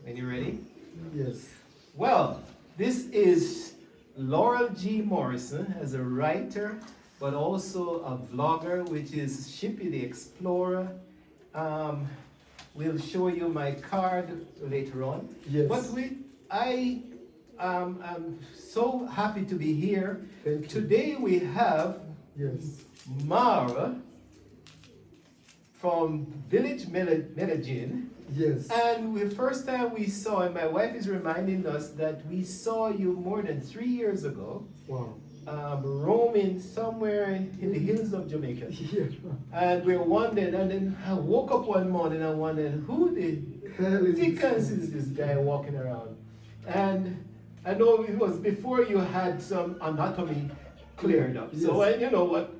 When you're ready. Yes. Well, this is Laurel G. Morrison as a writer, but also a vlogger, which is Shippy the Explorer. Um, we'll show you my card later on. Yes. But I am so happy to be here. Thank you. Today we have Yes. Marwa from Village Medellin. Yes. And the first time we saw him, my wife is reminding us that we saw you more than 3 years ago, Wow. roaming somewhere in the hills of Jamaica. Yeah. And we were wondering, and then I woke up one morning and wondered, who the Hell is dickens this is this guy walking around? And I know it was before you had some anatomy cleared up. Yes. So you know what?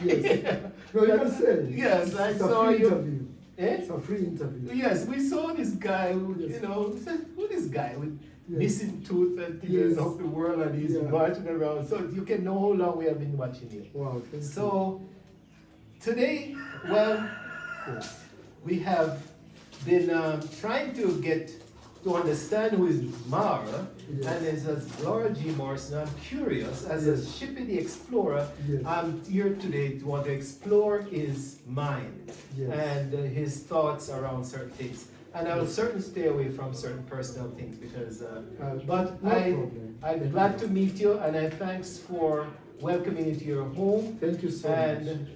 Yes. No, you can say. Yes, I it's saw a free you. interview. Eh? It's a free interview. Yes, we saw this guy who, Yes. we said, who this guy with Yes. missing tooth and tears Yes. of the world and he's Yeah. marching around. So you can know how long we have been watching you. Wow. Thank So today, well, Yes. we have been trying to get to understand who is Mara, Yes. and as Laura G. Morrison, I'm curious, as a Yes. Shippy the Explorer, Yes. I'm here today to want to explore his mind Yes. and his thoughts around certain things. And I will certainly stay away from certain personal things because, but no problem. I'm glad to meet you, and I thanks for welcoming into your home. Thank you so much. And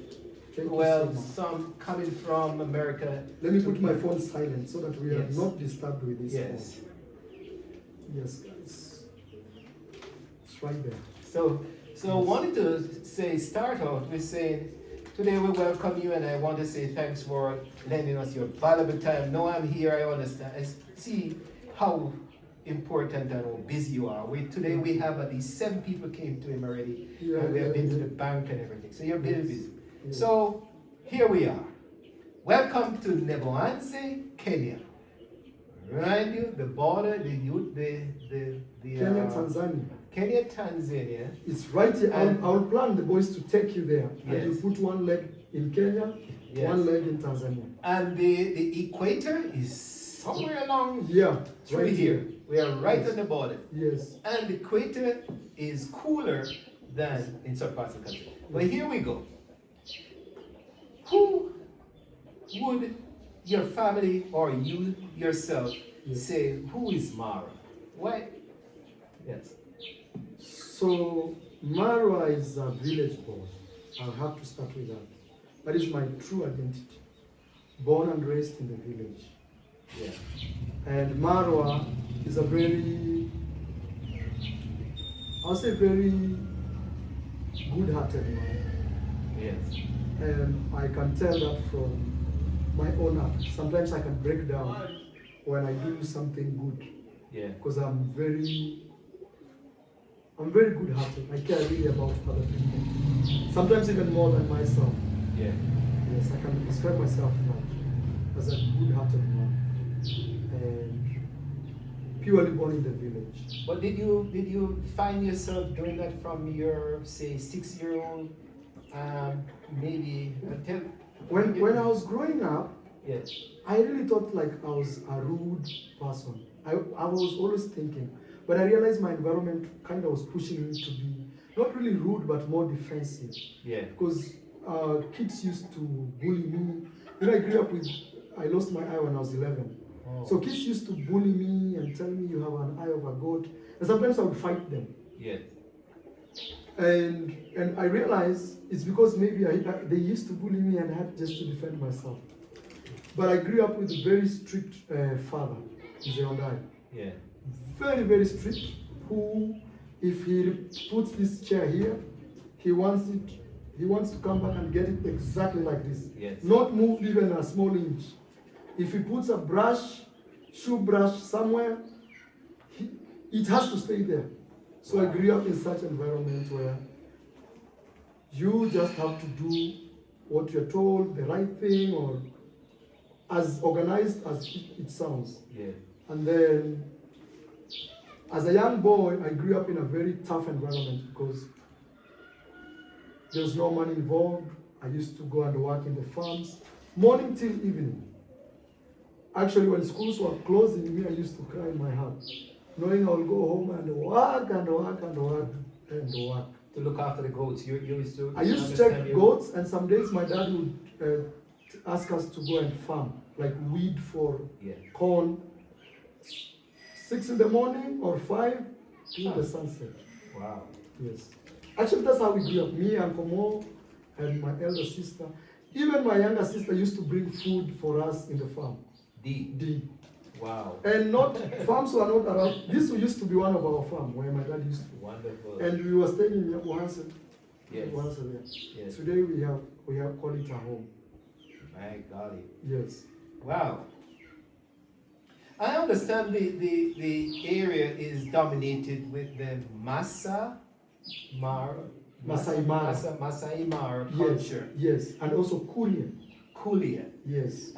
Thank well, you so much. some coming from America. Let me to put my here. phone silent so that we are Yes. not disturbed with this Yes. phone. Yes, guys. It's right there. So I wanted to start out with saying, today we welcome you, and I want to say thanks for lending us your valuable time. Now I'm here, I understand. I see how important and how busy you are. Today we have at least 7 people came to him already, Yeah, and we have yeah, been to yeah. the bank and everything. So you're very Yes. busy. Yes. So here we are. Welcome to Neboanse, Kenya. Remind you, the border, the youth, the Kenya, Tanzania. Kenya, Tanzania. It's right here. And- I'll plan the boys to take you there. Yes. And you put one leg in Kenya, Yes. one leg in Tanzania. And the equator is somewhere along Yeah. through right here. We are right Yes. on the border. Yes. And the equator is cooler than in some parts of the country. But here we go. Who would your family or you yourself Yes. say, who is Mara? Why? Yes. So Marwa is a village boy. I'll have to start with that. That is my true identity. Born and raised in the village. Yeah. And Marwa is a very, I'll say very good-hearted man. Yes. And I can tell that from my own act. Sometimes I can break down when I do something good Yeah. because I'm very good-hearted. I care really about other people. Sometimes even more than myself. Yeah. Yes, I can describe myself now as a good-hearted man and purely born in the village. But did you find yourself doing that from your, say, 6-year-old, maybe until When I was growing up, yes. I really thought like I was a rude person. I was always thinking, but I realized my environment kind of was pushing me to be not really rude, but more defensive. Yeah. Because kids used to bully me. When I grew up with, I lost my eye when I was 11. Oh. So kids used to bully me and tell me you have an eye of a goat. And sometimes I would fight them. Yeah. And I realized it's because maybe they used to bully me and I had just to defend myself. But I grew up with a very strict father, Zeondai. Yeah. Very, very strict, who, if he puts this chair here, he wants to come back and get it exactly like this. Yes. Not move even a small inch. If he puts a brush, shoe brush somewhere, it has to stay there. So I grew up in such an environment where you just have to do what you're told, the right thing, or as organized as it sounds. Yeah. And then, as a young boy, I grew up in a very tough environment because there was no money involved. I used to go and work in the farms, morning till evening. Actually, when schools were closing, me, I used to cry in my heart, knowing I'll go home and work and work and work and work. To look after the goats, you used to. I used to check goats, and some days my dad would ask us to go and farm, like weed for corn. 6 in the morning or 5 till the sunset. Wow. Yes. Actually, that's how we grew up. Me, Uncle Mo, and my elder sister. Even my younger sister used to bring food for us in the farm. D. Wow. And farms were not around. This used to be one of our farms where my dad used to. Wonderful. And we were staying in Johansen. Yes. Yes. Today we have called it a home. My golly. Yes. Wow. I understand the area is dominated with the Masai Mara culture. Yes, and also Kulia. Yes.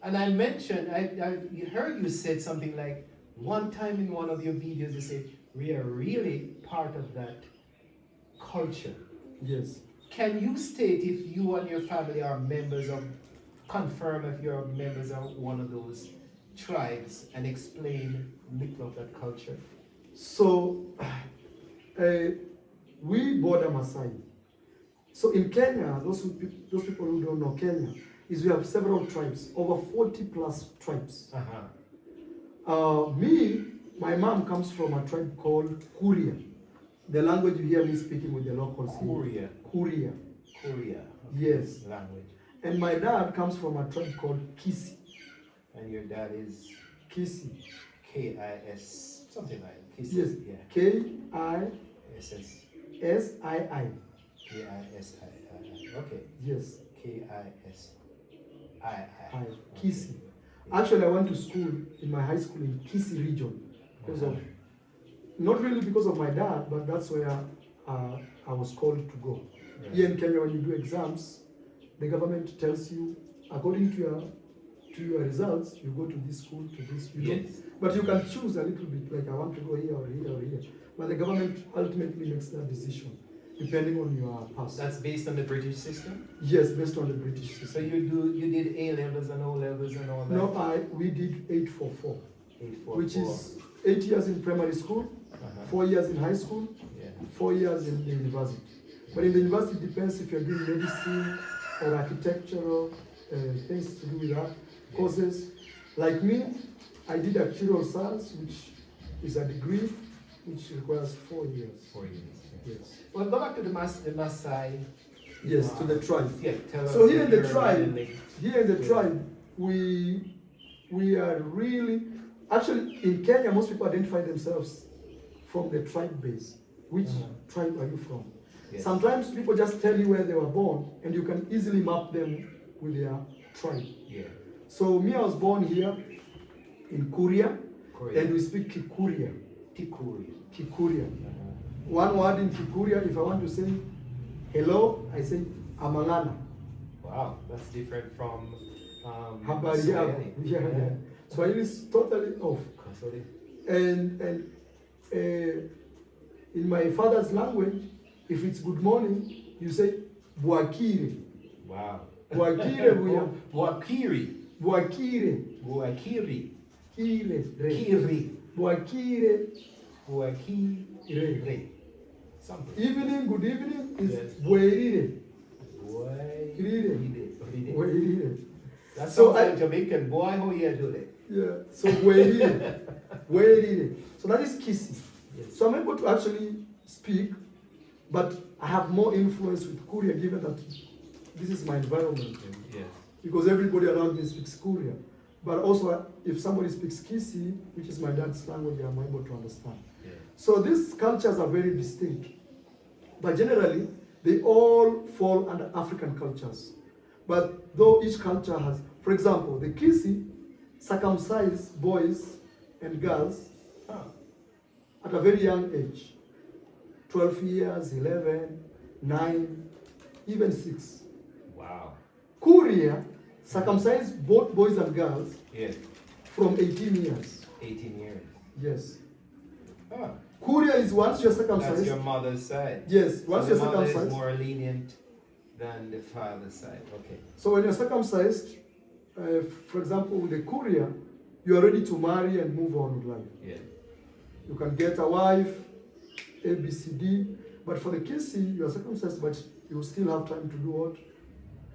And I mentioned, I heard you said something like, one time in one of your videos you said, we are really part of that culture. Yes. Can you state if you and your family are confirm if you're members of one of those tribes and explain a little of that culture? So, we border Maasai. So in Kenya, those people who don't know Kenya, is we have several tribes, over 40 plus tribes. My mom comes from a tribe called Kuria. The language you hear me speaking with the locals here. Kuria. Okay. Yes. Language. And my dad comes from a tribe called Kisi. And your dad is? Kisi. K-I-S, something like Kisi. Yes. Yeah. K-I-S-S-I-I. K-I-S-I-I. Okay. Yes. K-I-S-I-I. Kisi. Actually, I went to school in my high school in Kisi region because of, not really because of my dad, but that's where I was called to go. Right. Here in Kenya, when you do exams, the government tells you, according to your results, you go to this school, to this. But you can choose a little bit, like I want to go here or here or here. But the government ultimately makes that decision, depending on your past. That's based on the British system? Yes, based on the British system. So you did A levels and O levels and all that? No, we did 844. 844. Which is 8 years in primary school, 4 years in high school, 4 years in the university. But in the university, it depends if you're doing medicine or architectural things to do with that, courses. Like me, I did actuarial science, which is a degree which requires 4 years. 4 years. Yes. Well, go back to the Maasai. Yes, to the tribe. Yeah, tell us. So here in the tribe, we are really, actually in Kenya, most people identify themselves from the tribe base. Which tribe are you from? Yes. Sometimes people just tell you where they were born, and you can easily map them with their tribe. Yeah. So me, I was born here in Kuria, and we speak Kikuria. Kikuria. One word in Kikuria, if I want to say hello, I say Amangana. Wow, that's different from Habari yako. Yeah. Swahili is totally off. And in my father's language, if it's good morning, you say Bwakire. Wow. Bwakire buya. Bwakiri. Bwakire. Bwakiri. Kire. Kiri. Bwakire. Bwakire. Something. Evening, good evening is Bwerire. Bwerire. That's so like Jamaican. Boy, how you do that? Yeah. So Bwerire. Bwerire. So that is Kisi. Yes. So I'm able to actually speak, but I have more influence with Kuria given that this is my environment. Yes. Because everybody around me speaks Kuria. But also, if somebody speaks Kisi, which is my dad's language, I'm able to understand. Yeah. So these cultures are very distinct. But generally, they all fall under African cultures. But though each culture has, for example, the Kisi circumcise boys and girls at a very young age. 12 years, 11, 9, even 6. Wow. Kuria circumcise both boys and girls from 18 years. 18 years. Yes. Kuria is once you're circumcised. That's your mother's side. Yes, once you're circumcised. The mother is more lenient than the father's side. Okay. So when you're circumcised, for example, with the courier, you are ready to marry and move on with life. Yeah. You can get a wife, A, B, C, D. But for the KC, you are circumcised, but you still have time to do what?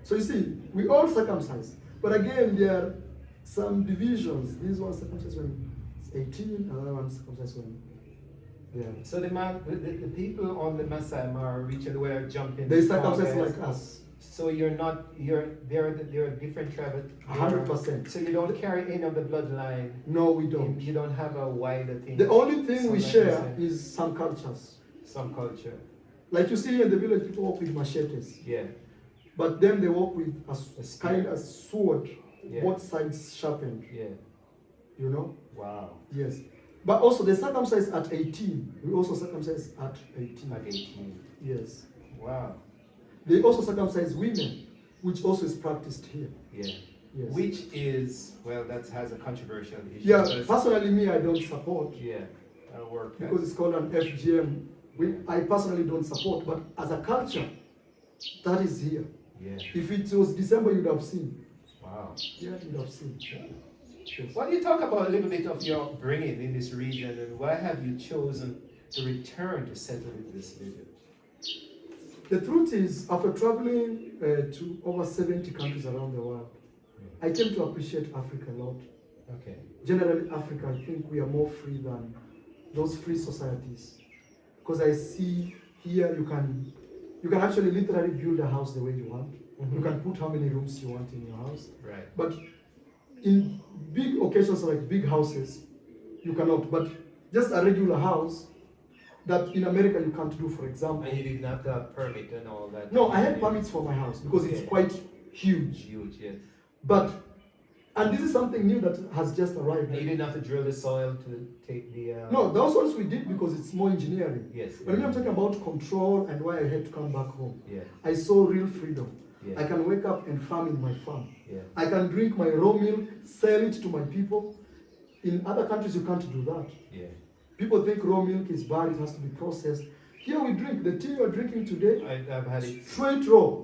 So you see, we all circumcised. But again, there are some divisions. This one circumcised when it's 18, another one circumcised when So the people on the Masai Mara region were jumping. they circumcised like us. So they're a different tribe. 100%. So you don't carry any of the bloodline. No, we don't. You don't have a wider thing. The only thing we like share is some cultures. Some culture. Like you see here in the village, people walk with machetes. Yeah. But then they walk with a kind of sword, Yeah. both sides sharpened. Yeah. You know? Wow. Yes. But also they circumcise at 18. We also circumcise at 18. At 18. Yes. Wow. They also circumcise women, which also is practiced here. Yeah. Yes. Which is, well, that has a controversial issue. Yeah, because- personally me, I don't support. Yeah. I work Because it's called an FGM. I personally don't support, but as a culture, that is here. Yeah. If it was December, you'd have seen. Wow. Yeah, you'd have seen. Yes. Why do you talk about a little bit of your upbringing in this region, and why have you chosen to return to settle in this region? The truth is, after traveling to over 70 countries around the world, I came to appreciate Africa a lot. Okay. Generally, Africa, I think we are more free than those free societies. Because I see here you can actually literally build a house the way you want. You can put how many rooms you want in your house. Right. But in big occasions like big houses, you cannot. But just a regular house that in America you can't do, for example. And you didn't have to have permit and all that? No, I had permits for my house because it's quite huge. Huge, yes. But, and this is something new that has just arrived. And you didn't have to drill the soil to take the... No, those ones we did because it's more engineering. Yes. But when I'm talking about control and why I had to come back home, Yeah. I saw real freedom. Yeah. I can wake up and farm in my farm. Yeah. I can drink my raw milk, sell it to my people. In other countries, you can't do that. Yeah. People think raw milk is bad, it has to be processed. Here we drink, the tea you're drinking today, I've had it. straight raw.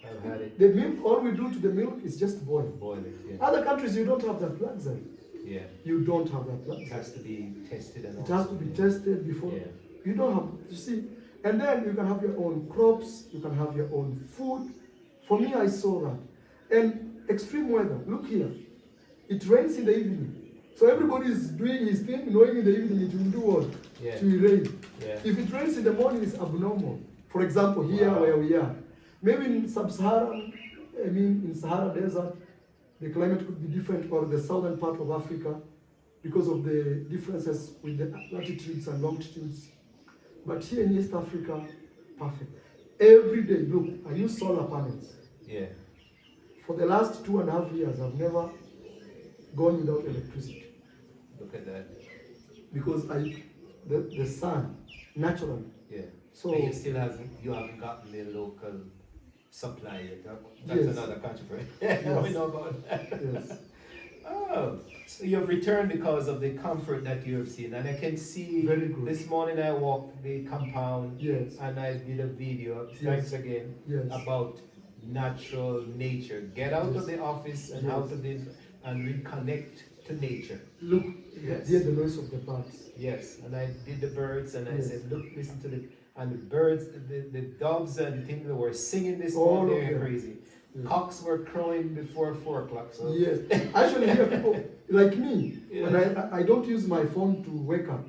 I've had it. The milk, all we do to the milk is just boil. Boil it, yeah. Other countries, you don't have that luxury. Yeah. You don't have that It luxury. has to be tested and all. It has to be tested before. Yeah. You don't have, you see, and then you can have your own crops, you can have your own food. For me, I saw that. And extreme weather, look here. It rains in the evening. So everybody is doing his thing, knowing in the evening it will do what? Yeah. It will rain. Yeah. If it rains in the morning, it's abnormal. For example, here where we are. Maybe in sub-Saharan, in Sahara Desert, the climate could be different, or the southern part of Africa, because of the differences with the latitudes and longitudes. But here in East Africa, perfect. Every day, look, I use solar panels. Yeah. For the last 2.5 years, I've never gone without electricity. Look at that. Because the sun, naturally. Yeah. So And you haven't gotten the local supply yet. That's Yes. another controversy. Yes. We know about that. yes, Oh, so you've returned because of the comfort that you have seen. And I can see Very good. this morning I walked the compound yes, and I did a video, Yes. thanks again, yes, about natural nature. Get out Yes. of the office and Yes. out of this and reconnect to nature. Look, Yes. hear the noise of the birds. Yes, and I did the birds and I Yes. said, look, listen to and the birds, the doves and things that were singing this All morning, of they're them. crazy. Yes. Cocks were crowing before 4 o'clock. So Yes, actually, here people like me, Yeah. when I don't use my phone to wake up.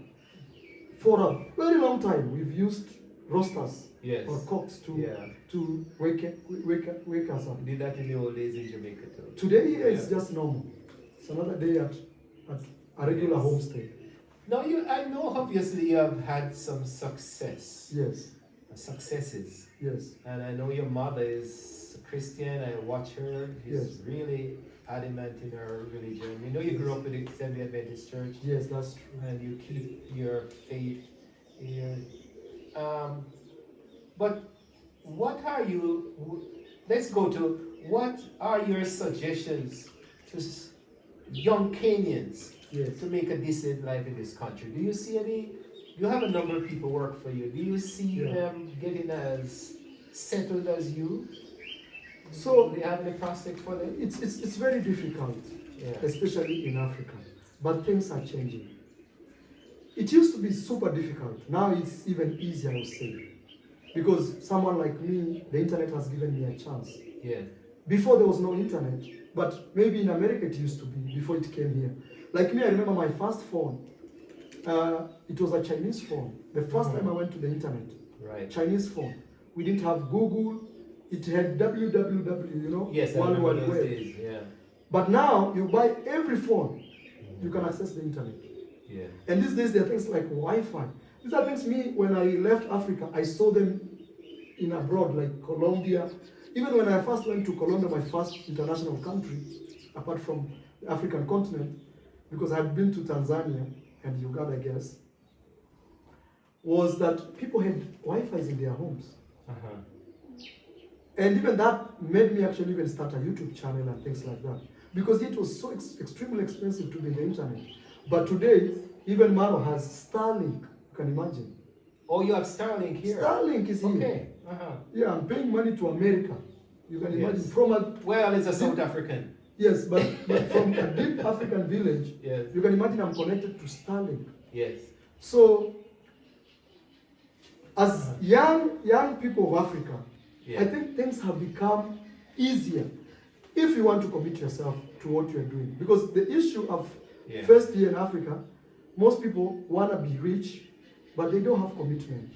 For a very long time, we've used roosters yes, or cocks yeah. to wake us up. We did that in the old days in Jamaica too. Today here it's Yeah. just normal. It's another day at a regular Yes. homestay. Now I know obviously you have had some successes, Yes, and I know your mother is a Christian. I watch her; she's Yes. really adamant in her religion. You know, you grew up with the Seventh-day Adventist Church, yes, that's true. and you keep your faith here. But what are you? Let's go to what are your suggestions to young Kenyans Yes. to make a decent life in this country? Do you see any? You have a number of people work for you. Do you see Yeah. them getting as settled as you? So do you have any prospect for them? it's very difficult, Yeah. especially in Africa. But things are changing. It used to be super difficult. Now it's even easier, I would say. Because someone like me, the internet has given me a chance. Yeah. Before there was no internet, but maybe in America it used to be before it came here. Like me, I remember my first phone. It was a Chinese phone. The first time I went to the internet, Right. Chinese phone. We didn't have Google. It had www, you know, Yes, I World remember Wide those Web. days. Yeah. But now you buy every phone, you can access the internet. Yeah. And these days there are things like Wi-Fi. These are things me, when I left Africa, I saw them in abroad, like Colombia. Even when I first went to Colombia, my first international country, apart from the African continent, because I had been to Tanzania and Uganda, I guess, was that people had Wi-Fi's in their homes. Uh-huh. And even that made me actually even start a YouTube channel and things like that. Because it was so extremely expensive to be in the internet. But today, even Marwa has Starlink, you can imagine. Oh, you have Starlink here. Starlink is here. Okay. Uh-huh. Yeah, I'm paying money to America. You can imagine. Yes. From a, Well, it's a South African. yes, but from a deep African village, Yes. you can imagine I'm connected to Starlink. Yes. So, as young people of Africa, Yeah. I think things have become easier if you want to commit yourself to what you're doing. Because the issue of Yeah. first year in Africa, most people want to be rich, but they don't have commitment.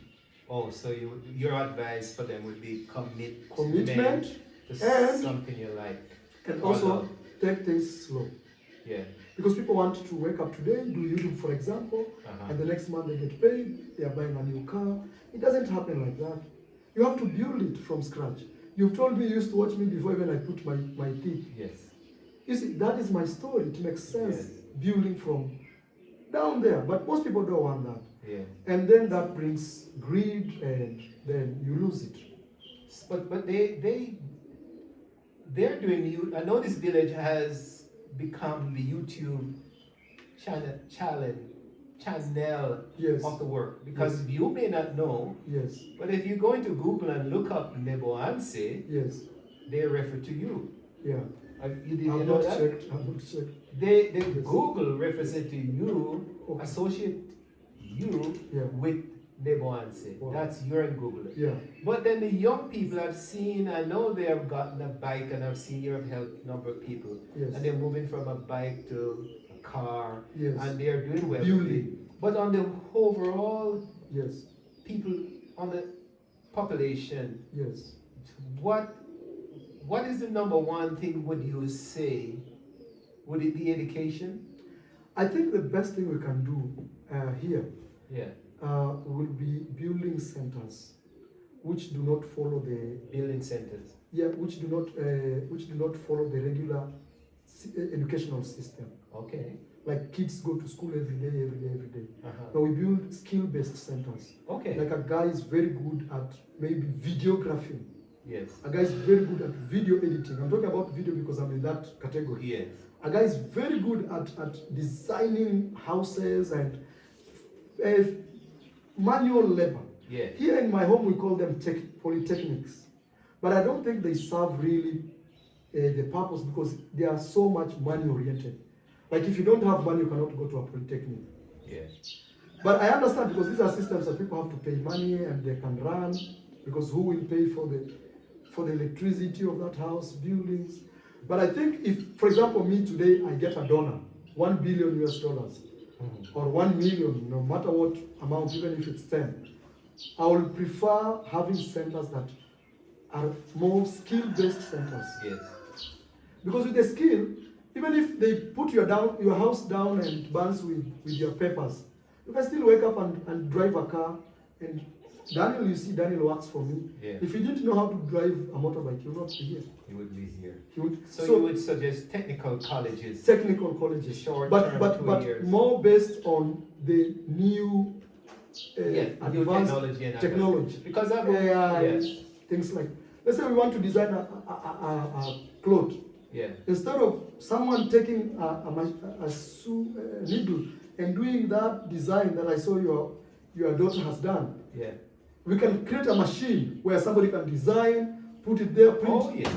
Oh, so your advice for them would be Commitment to and- something you like. And Or also love. take things slow. Yeah. Because people want to wake up today, do YouTube for example, Uh-huh. and the next month they get paid, they are buying a new car. It doesn't happen like that. You have to build it from scratch. You've told me you used to watch me before even I put my teeth. Yes. You see, that is my story. It makes sense Yes. building from down there. But most people don't want that. Yeah. And then that brings greed and then you lose it. But they're doing you. I know this village has become the YouTube channel Yes. of the work because Yes. you may not know, Yes. but if you go into Google and look up Neboanse, Yes. they refer to you. Yeah. You didn't I've know not that? checked. I've not checked. They Yes. Google represent you, Okay. associate you Yeah. with Neboanse. Wow. That's you're in Google. Yeah. But then the young people I've seen, I know they have gotten a bike and I've seen you have helped a number of people. Yes. And they're moving from a bike to a car. Yes. And they're doing well. Building. But on the overall Yes. people, on the population, Yes. what is the number one thing would you say? Would it be education? I think the best thing we can do here Yeah. will be building centers which do not follow the Building centers. which do not follow the regular educational system. Okay. Like kids go to school every day. Uh-huh. Now we build skill-based centers. Okay. Like a guy is very good at maybe videography. Yes. A guy is very good at video editing. I'm talking about video because I'm in that category. Yes. A guy is very good at designing houses and manual labor. Yeah. Here in my home, we call them polytechnics. But I don't think they serve really the purpose because they are so much money oriented. Like if you don't have money, you cannot go to a polytechnic. Yeah. But I understand because these are systems that people have to pay money and they can run because who will pay for the electricity of that house, buildings. But I think if, for example, me today, I get a donor, $1 billion US, or 1 million, no matter what amount, even if it's 10, I will prefer having centers that are more skill-based centers. Yes. Because with the skill, even if they put your house down and burns with your papers, you can still wake up and drive a car. And Daniel, you see, Daniel works for me. Yeah. If he didn't know how to drive a motorbike, he would not be here. He would be here. He would, So you would suggest technical colleges? technical colleges, Short but term, but 2 but years. more based on the new Yeah, new advanced technology and technology. Because I've AI, yes. things like, let's say we want to design a cloth. Yeah. Instead of someone taking a needle and doing that design that I saw your daughter has done, Yeah. we can create a machine where somebody can design, put it there, print. Oh yes.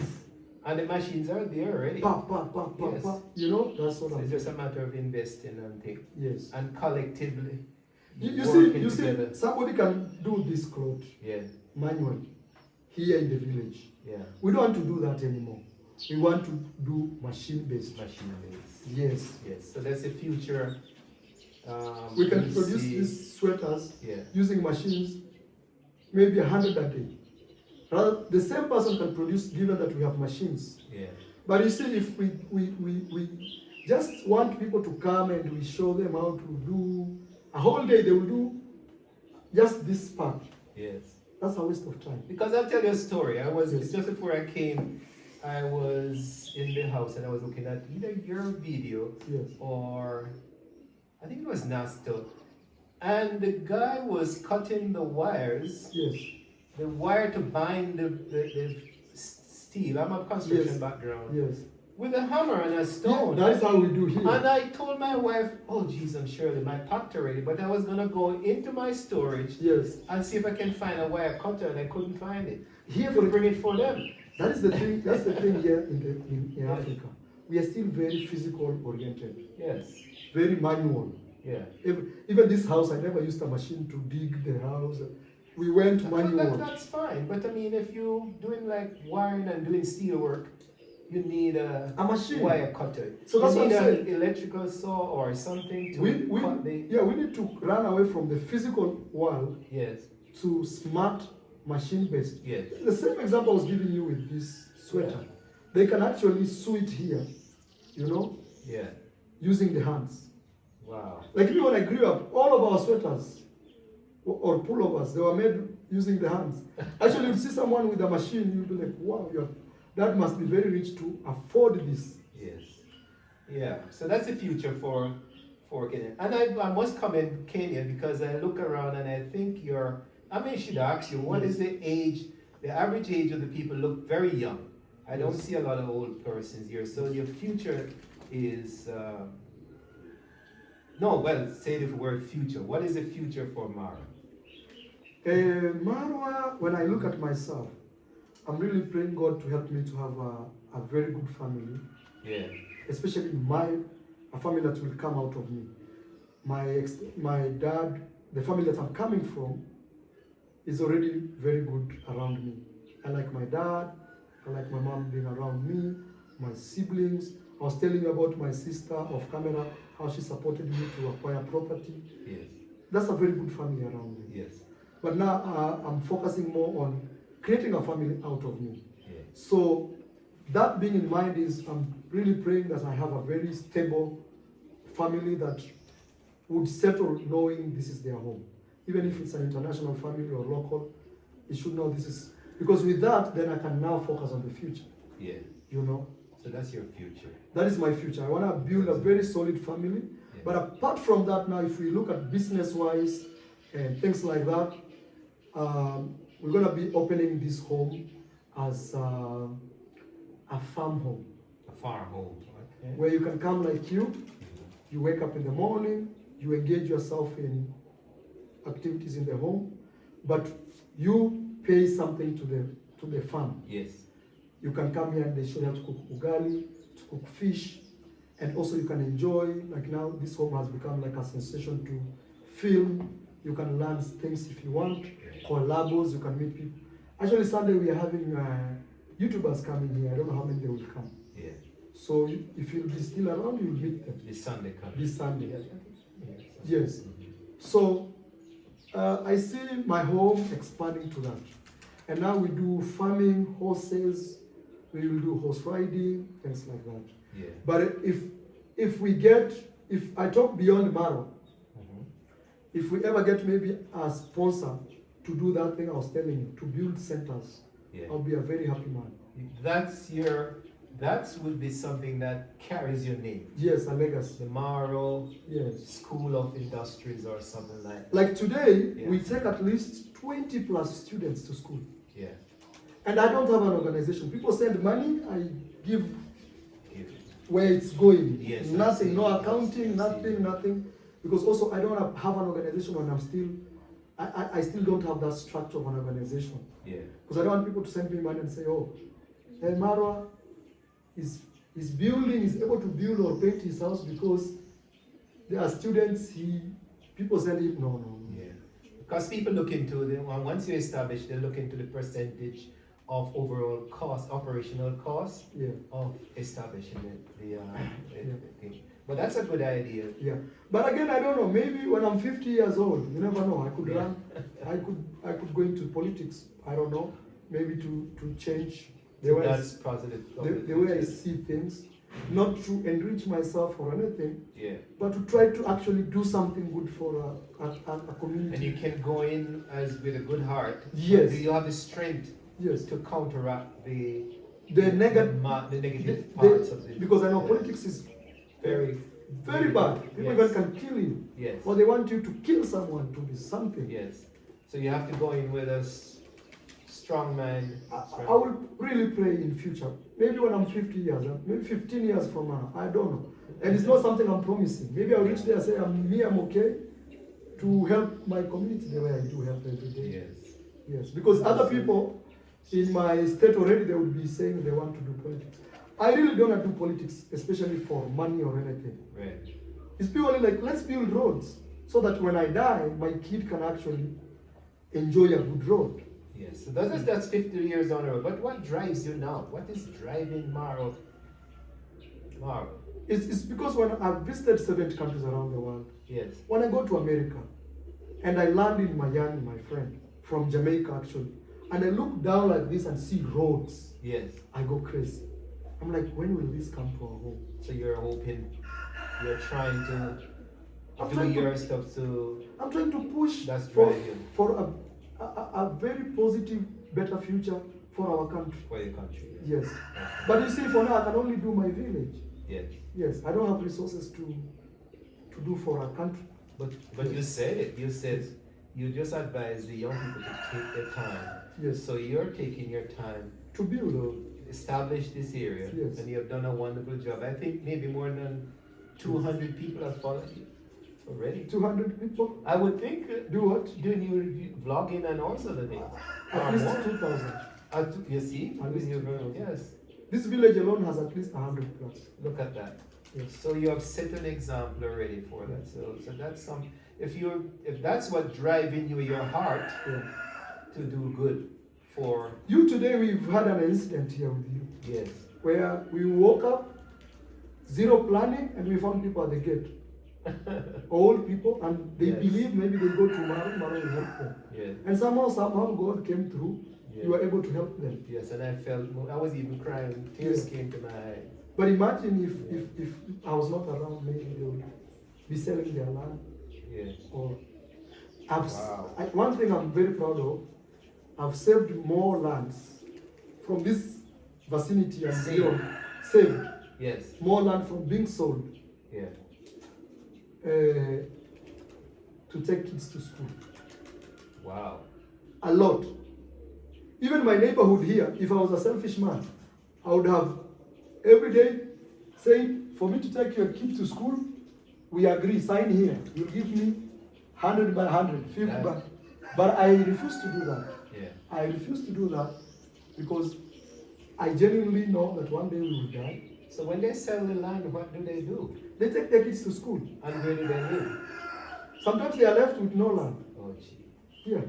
And the machines are there already. Pa, pa, pa, pa, Yes. pa. You know, that's what So I'm it's just a matter of investing and things. Yes. And collectively You working see, together. somebody can do this cloth Yeah, manually here in the village. yeah. We don't want to do that anymore. We want to do machine-based. Machine based. Yes. Yes. So that's the future. We can we produce see- these sweaters Yeah. using machines, maybe 100 a day. Rather, the same person can produce given that we have machines. Yeah. But you see, if we just want people to come and we show them how to do, a whole day they will do just this part. Yes. That's a waste of time. Because I'll tell you a story. Yes. Just before I came, I was in the house and I was looking at either your video Yes. or I think it was Nastel. And the guy was cutting the wires, Yes. the wire to bind the steel. I'm a construction Yes. background. Yes. With a hammer and a Yeah, stone. that's how we do here. And I told my wife, oh geez, I'm sure they might packed already, but I was gonna go into my storage Yes. and see if I can find a wire cutter, and I couldn't find it. Here I for could bring it for them. that is the thing. That's the thing here in Yeah. Africa. We are still very physical oriented, Yes. very manual. Yeah. Even this house, I never used a machine to dig the house. We went Well, manual. that's fine, but I mean, if you're doing like wiring and doing steel work, you need a A machine. wire cutter. So that's you what need I'm an saying. electrical saw or something to We cut the. we need to run away from the physical world Yes. to smart machine-based. Yes. The same example I was giving you with this sweater. They can actually sew it here, you know, Yeah. using the hands. Wow. Like me when I grew up, all of our sweaters or pullovers, they were made using the hands. Actually, you'd see someone with a machine, you'd be like, wow, that must be very rich to afford this. Yes. Yeah. So that's the future for Kenya. And I must commend Kenya because I look around and I think I should ask you, what is the age, the average age of the people look very young. I don't Yes. see a lot of old persons here. So your future is, say the word future. What is the future for Mara? Marwa, when I look at myself, I'm really praying God to help me to have a very good family, Yeah. especially a family that will come out of me. My dad, the family that I'm coming from, is already very good around me. I like my dad, I like my mom being around me, my siblings. I was telling you about my sister off camera, how she supported me to acquire property. Yes. That's a very good family around me. Yes. But now I'm focusing more on creating a family out of me. Yeah. So that being in mind is I'm really praying that I have a very stable family that would settle knowing this is their home. Even if it's an international family or local, it should know this is, because with that, then I can now focus on the future, Yeah. you know. So that's your future. That is my future. I want to build a very solid family. Yeah. But apart from that, now if we look at business-wise and things like that, we're going to be opening this home as a farm home, A farm home. Okay. where you can come like you wake up in the morning, you engage yourself in activities in the home, but you pay something to the farm. Yes. You can come here and they show you how to cook ugali, to cook fish, and also you can enjoy, like now this home has become like a sensation to film. You can learn things if you want, collabos, you can meet people. Actually Sunday we are having YouTubers coming here. I don't know how many they will come. Yeah. So if you'll be still around, you'll meet them This Sunday coming. this Sunday. Yeah. Yes. So I see my home expanding to that. And now we do farming, horses, we will do horse riding, things like that. Yeah. But if I talk beyond Marwa, if we ever get maybe a sponsor to do that thing I was telling you, to build centers, Yeah. I'll be a very happy man. That would be something that carries your name. Yes, a legacy. The Marwa Yes. School of Industries or something like that. Like today, Yes. we take at least 20 plus students to school. Yeah. And I don't have an organization. People send money, I give Yeah. where it's going. Yes, I Nothing, see. no I accounting, see. nothing. Because also I don't have an organization when I'm still, I still don't have that structure of an organization. Yeah. Because I don't want people to send me money and say, oh, hey Marwa, his building is able to build or paint his house because there are students. People send him no. Yeah. Because people look into once you establish, they look into the percentage of overall cost, operational cost Yeah. of establishing the thing. But that's a good idea. Yeah, but again, I don't know. Maybe when I'm 50 years old, you never know. I could Yeah. run. I could go into politics. I don't know. Maybe to change the So way that's positive. the way I see things, not to enrich myself or anything, Yeah. but to try to actually do something good for a community. And you can go in as with a good heart. Yes. But you have the strength Yes. to counteract the The negative parts of it. because I know Yeah. politics is Very, very bad. People Yes. even can kill you, Yes. or they want you to kill someone to be something. Yes. So you have to go in with a strong mind. I will really pray in future. Maybe when I'm 50 years, maybe 15 years from now. I don't know. And it's not something I'm promising. Maybe I'll reach there and say, I'm okay to help my community the way I do help every day. Yes. Yes, because other people in my state already, they would be saying they want to do politics. I really don't want to do politics, especially for money or anything. Right. It's purely like, let's build roads so that when I die, my kid can actually enjoy a good road. Yes. So that's 50 years on the road. But what drives you now? What is driving Marwa? It's because when I've visited 70 countries around the world, Yes. when I go to America and I land in Miami, my friend, from Jamaica actually, and I look down like this and see roads, Yes. I go crazy. I'm like, when will this come to our home? So you're hoping, you're trying to I'm do trying to- your stuff to. I'm trying to push That's for, brilliant. for a very positive, better future for our country. For the country. Yes. But you see, for now, I can only do my village. Yes. Yes, I don't have resources to do for our country. But you said it. You said you just advise the young people to take their time. Yes. So you're taking your time To build. to establish this area. Yes. And you have done a wonderful job. I think maybe more than 200 people have followed you already. 200 people I would think do what? doing your vlogging and all sort of things. At least more. 2,000. You see? At least Doing your 2,000. yes. This village alone has at least 100 plus. Look at that. Yes. So you have set an example already for that. So that's some. If that's what driving you, your heart Yeah. to do good for. You today, we've had an incident here with you Yes. where we woke up, zero planning, and we found people at the gate. Old people, and they Yes. believe maybe they go to Marwa will help them. Yes. And somehow God came through. Yeah. You were able to help them. Yes, and I was even crying. Tears came to my eyes. But imagine if I was not around, maybe they would be selling their land. Yes. Or Wow. one thing I'm very proud of, I've saved more lands from this vicinity and Saved. beyond. Saved Yes. more land from being sold Yeah. to take kids to school. Wow. A lot. Even my neighborhood here, if I was a selfish man, I would have every day saying, for me to take your kid to school, we agree, sign here. You give me 100 by 100, 50 Yeah. by. But I refuse to do that. Yeah. I refuse to do that because I genuinely know that one day we will die. So when they sell the land, what do? They take their kids to school. And where do they live? Sometimes they are left with no land. Oh, gee. Here.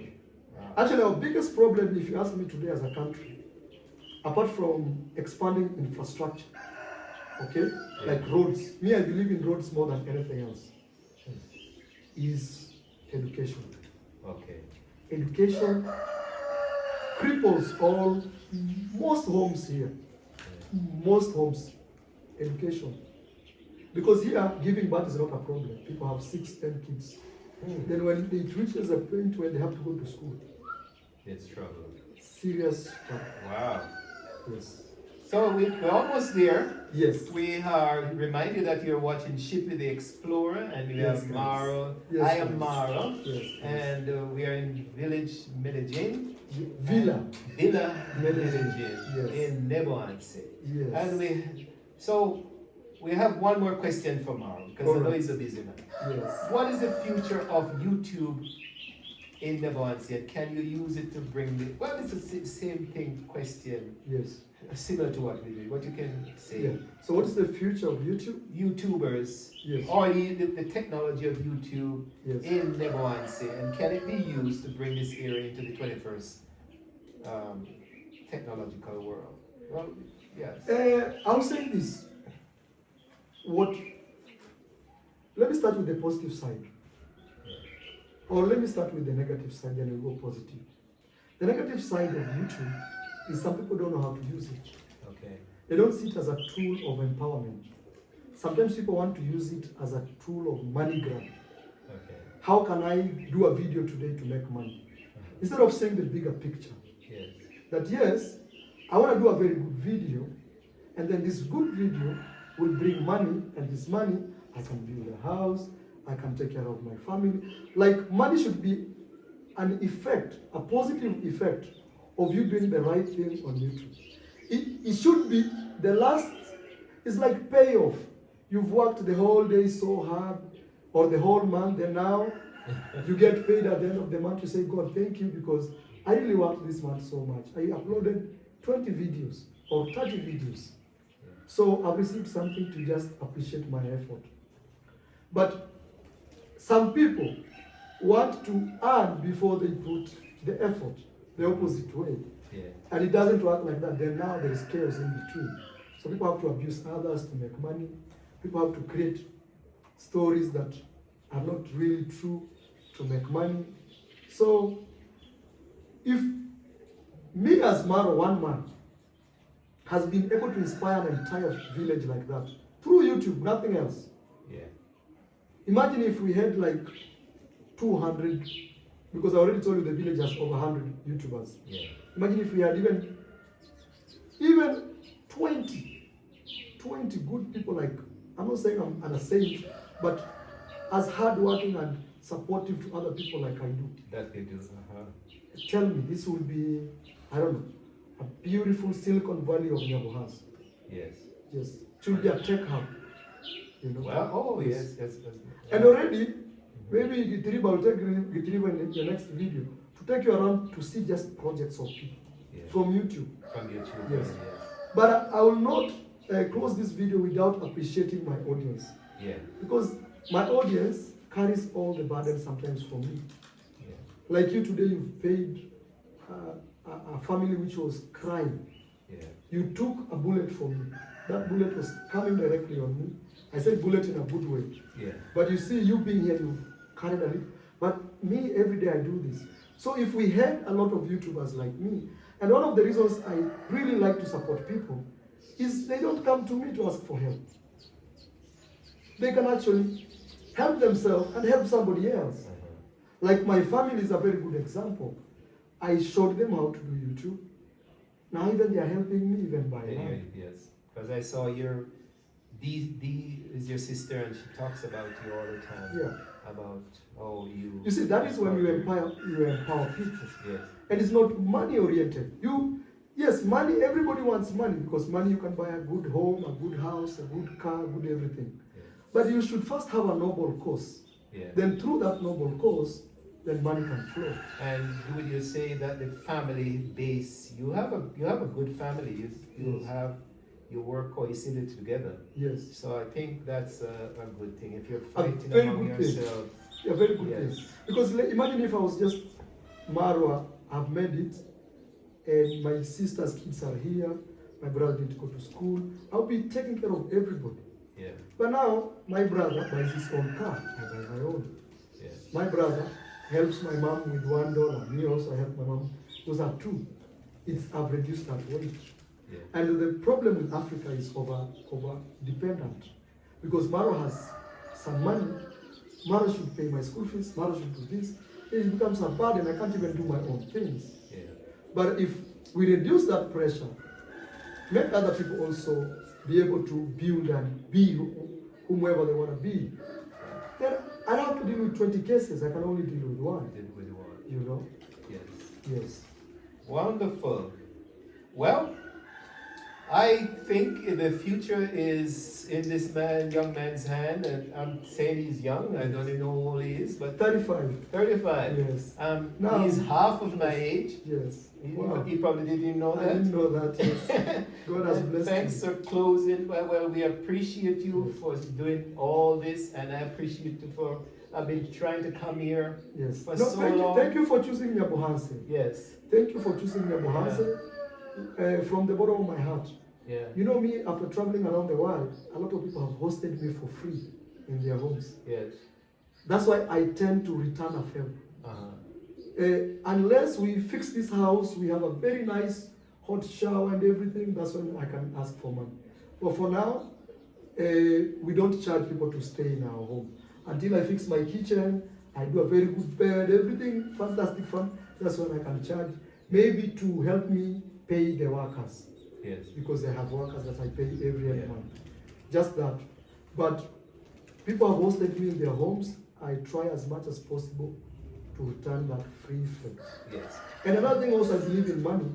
Wow. Actually, our biggest problem, if you ask me today as a country, apart from expanding infrastructure, okay, like roads, me, I believe in roads more than anything else, is education. Okay. Education cripples most homes here. Most homes, education. Because here, giving birth is not a problem. People have 6, 10 kids. Then when it reaches a point where they have to go to school, It's trouble. serious trouble. Wow. Yes. So we're almost there. Yes. We are reminded that you're watching Shippy the Explorer, and we Yes, have guys. Marwa. Yes, I am guys. Marwa, Yes. and we are in village Medellin. Villa. Villa Medellin. Medellin Yes. in Neboance. Yes. And we have one more question for Marwa because I know Alright. he's a busy man. Yes. What is the future of YouTube in Nebuancy, and can you use it to bring the, well, it's the same thing question, Yes. similar to what we do, what you can say. Yeah. So what is the future of YouTube? YouTubers, Yes. or the technology of YouTube Yes. in Nebuancy, and can it be used to bring this area into the 21st technological world? Well, yes. I'll say this. Let me start with the positive side. Or let me start with the negative side, then we'll go positive. The negative side of YouTube is some people don't know how to use it. Okay. They don't see it as a tool of empowerment. Sometimes people want to use it as a tool of money grab. Okay. How can I do a video today to make money? Instead of saying the bigger picture. Yes. That yes, I want to do a very good video, and then this good video will bring money, and this money, I can build a house, I can take care of my family. Like, money should be an effect, a positive effect of you doing the right thing on YouTube. It should be the last, it's like payoff. You've worked the whole day so hard, or the whole month, and now you get paid at the end of the month. You say, God, thank you, because I really worked this month so much. I uploaded 20 videos or 30 videos. So I've received something to just appreciate my effort. But some people want to earn before they put the effort, the opposite way. Yeah. And it doesn't work like that. Then now there is chaos in between. So people have to abuse others to make money. People have to create stories that are not really true to make money. So if me as Marwa, one man, has been able to inspire an entire village like that through YouTube, nothing else. Yeah. Imagine if we had like 200, because I already told you the village has over 100 YouTubers. Yeah. Imagine if we had even 20 good people. Like, I'm not saying I'm a saint, but as hardworking and supportive to other people like I do. That they do. Tell me, this will be, I don't know, a beautiful Silicon Valley of Nyabohas. Yes. Yes, it will be a tech hub. You know. Well, oh yes, yes. And already, maybe Gitriba will take Gitriba in your next video to take you around to see just projects of people from YouTube. From YouTube. Yes. Yes. But I will not close this video without appreciating my audience. Yeah. Because my audience carries all the burden sometimes for me. Yeah. Like you today, you've paid a family which was crying. Yeah. You took a bullet for me. That bullet was coming directly on me. I said bullet in a good way. Yeah. But you see, you being here, you carried a little. But me, every day I do this. So if we had a lot of YouTubers like me, and one of the reasons I really like to support people is they don't come to me to ask for help. They can actually help themselves and help somebody else. Like my family is a very good example. I showed them how to do YouTube. Now even they are helping me even by now. Yes. Because I saw your Dee is your sister, and she talks about you all the time. Yeah. About you. You see, that is when you empower people. Yes. And it's not money oriented. Yes, money, everybody wants money, because money you can buy a good home, a good house, a good car, good everything. Yeah. But you should first have a noble cause. Yeah. Then through that noble cause, then money can flow. And would you say that the family base, you have a good family, you have, you work cohesively together. Yes. So I think that's a good thing. If you're fighting very among good thing. yourselves. A very good Yes. thing. Because imagine if I was just Marwa, I've made it, and my sister's kids are here, my brother didn't go to school, I'll be taking care of everybody. Yeah. But now, my brother buys his own car, I buy my own. Yeah. My brother helps my mom with $1, me also help my mom. Those are two. I've reduced that weight. Yeah. And the problem with Africa is over dependent. Because Maro has some money, Maro should pay my school fees, Maro should do this. It becomes a burden, I can't even do my own things. Yeah. But if we reduce that pressure, make other people also be able to build and be whomever they want to be, then I don't have to deal with 20 cases, I can only deal with one. You know? Yes. Yes. Wonderful. Well, I think the future is in this young man's hand, and I'm saying he's young. I don't even know how old he is, but 35. 35. Yes. Now, he's half of my age. Yes. He, Wow. he probably didn't even know I that. didn't know that. Yes. God has And blessed thanks you. for closing. Well, we appreciate you for doing all this, and I appreciate you for. I've been trying to come here Yes. for No, so thank long. you. Thank you for choosing Nyabohanse. Yes. Thank you for choosing Nyabohanse from the bottom of my heart. Yeah. You know me, after traveling around the world, a lot of people have hosted me for free in their homes. Yes. That's why I tend to return a favor. Unless we fix this house, we have a very nice hot shower and everything, that's when I can ask for money. But for now, we don't charge people to stay in our home. Until I fix my kitchen, I do a very good bed, everything fantastic fun, that's when I can charge. Maybe to help me pay the workers. Yes. Because I have workers that I pay every month. Just that. But people have hosted me in their homes. I try as much as possible to return that free food. Yes. And another thing also I believe in money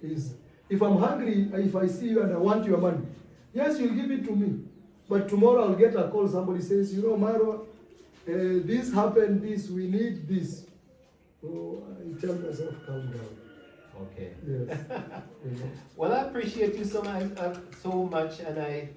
is if I'm hungry, if I see you and I want your money, yes, you'll give it to me. But tomorrow I'll get a call, somebody says, you know, Marwa, this happened, we need this. So I tell myself, calm down. Okay. Yes. Well, I appreciate you so much, and I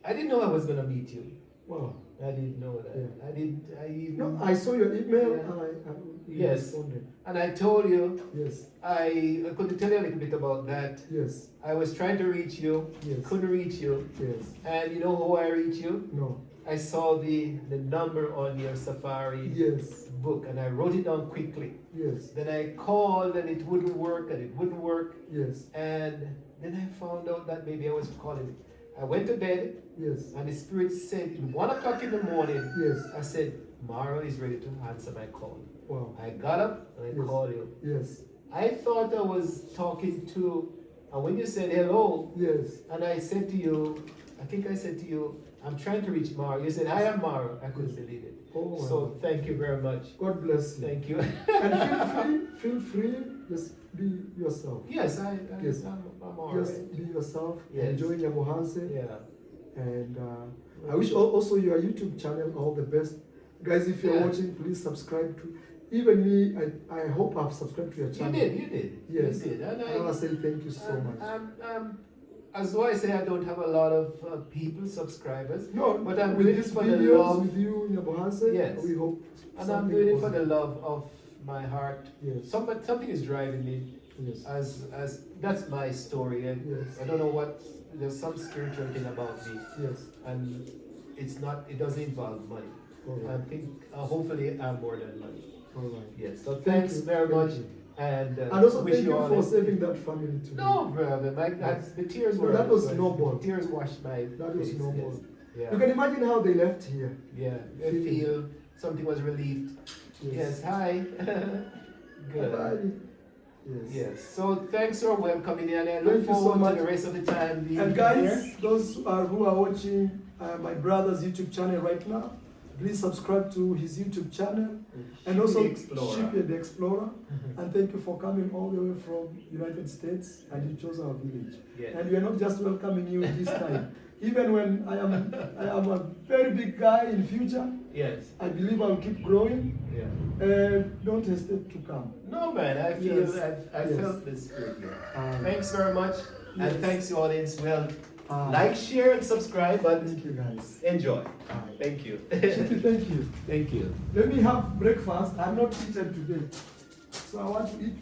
didn't know I was gonna meet you. Wow. I didn't know that. Yeah. No, I saw your email. Yeah. I Yes. responded. And I told you. Yes. I could tell you a little bit about that. Yes. I was trying to reach you. Yes. Couldn't reach you. Yes. And you know how I reach you? No. I saw the number on your Safari Yes. book, and I wrote it down quickly. Yes. Then I called, and it wouldn't work, Yes. and then I found out that maybe I was calling. I went to bed, Yes. and the Spirit said, in 1 o'clock in the morning, Yes. I said, Marwa is ready to answer my call. Wow. I got up, and I Yes. called you. Yes. I thought I was talking to, and when you said hello, Yes. and I said to you, I think I said to you, I'm trying to reach Marwa. You said, I am Marwa. I couldn't believe it. Oh, wow. So thank you very much. God bless you. Thank you. And feel free, just be yourself. Yes, Yes. I'm all Just right. be yourself. Yes. Enjoy Nyabohanse. Yeah. And I wish also your YouTube channel all the best. Guys, if you're watching, please subscribe to. Even me, I hope I've subscribed to your channel. You did. Yes. You did. And I want to say thank you so much. As though I say I don't have a lot of people, subscribers. No, but I'm with doing it these for the videos love. with you, Nyabohanse, Yes. we hope. And I'm doing it for the love of my heart. Yes. Something is driving me. Yes. As that's my story, and Yes. I don't know what. There's some spiritual thing about me, Yes. and it doesn't involve money. All right. I think hopefully I'm more than money. All right. Yes. So Thank thanks you. very Thank much, you. and Also wish thank you all for the- saving that family today. No, brother, the tears No, were. that was noble. The tears washed my. That was face, noble. yes. Yeah. You can imagine how they left here. Yeah. I feel something was relieved. Yes. Hi. Good. Bye. Yes. Yes. So thanks for welcoming me, and I Thank look you so forward much. to the rest of the time being And here. guys, those who are watching my brother's YouTube channel right now, please subscribe to his YouTube channel. And also Shippy the Explorer. Shippy the Explorer. And thank you for coming all the way from United States, and you chose our village. Yeah. And we are not just welcoming you this time. Even when I am a very big guy in future, Yes. I believe I'll keep growing. Yeah. Don't hesitate to come. No, man. I feel Yes. I Yes. felt the spirit here. Uh, Thanks very much, Yes. and thanks to audience. Well, uh, like, share, and subscribe, but Thank you guys. enjoy. Bye. Thank you. Shippy, thank you. Thank you. Let me have breakfast. I'm not eaten today. So I want to eat.